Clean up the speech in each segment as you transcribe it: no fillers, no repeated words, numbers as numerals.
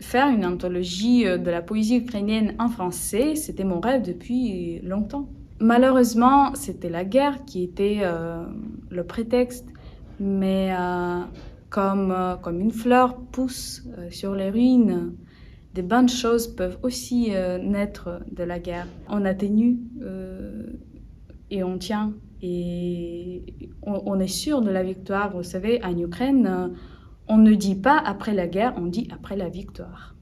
Faire une anthologie de la poésie ukrainienne en français, c'était mon rêve depuis longtemps. Malheureusement, c'était la guerre qui était le prétexte, mais comme une fleur pousse sur les ruines, des bonnes choses peuvent aussi naître de la guerre. On atténue et on tient, et on est sûr de la victoire. Vous savez, en Ukraine, on ne dit pas après la guerre, on dit après la victoire.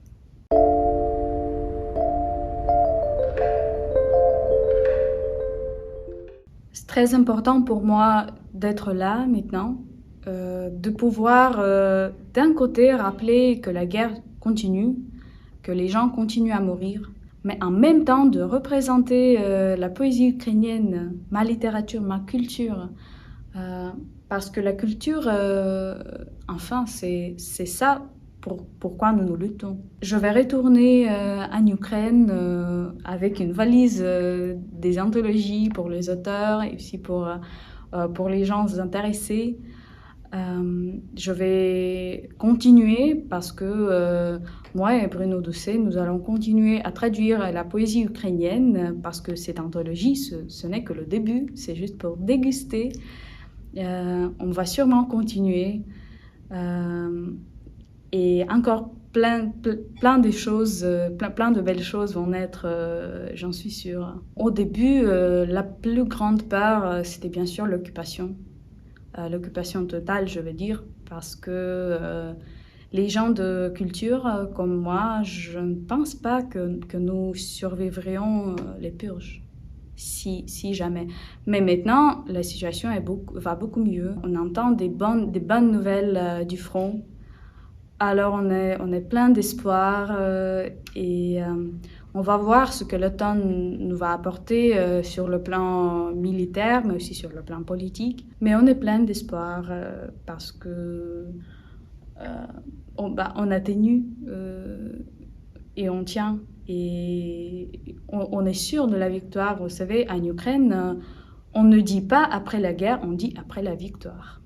C'est très important pour moi d'être là maintenant, de pouvoir d'un côté rappeler que la guerre continue, que les gens continuent à mourir, mais en même temps de représenter la poésie ukrainienne, ma littérature, ma culture, parce que la culture, enfin, c'est ça pourquoi nous luttons. Je vais retourner en Ukraine avec une valise des anthologies pour les auteurs et aussi pour les gens intéressés. Je vais continuer parce que moi et Bruno Doucet, nous allons continuer à traduire la poésie ukrainienne parce que cette anthologie, ce n'est que le début, c'est juste pour déguster. On va sûrement continuer et encore plein de choses, plein de belles choses vont naître, j'en suis sûre. Au début, la plus grande peur, c'était bien sûr l'occupation. L'occupation totale, je veux dire, parce que les gens de culture comme moi, je ne pense pas que nous survivrions les purges, si jamais. Mais maintenant, la situation va beaucoup mieux. On entend des bonnes nouvelles du front. Alors on est plein d'espoir et on va voir ce que l'automne nous va apporter sur le plan militaire, mais aussi sur le plan politique. Mais on est plein d'espoir parce que on atténue et on tient. Et on est sûr de la victoire. Vous savez, en Ukraine, on ne dit pas après la guerre, on dit après la victoire.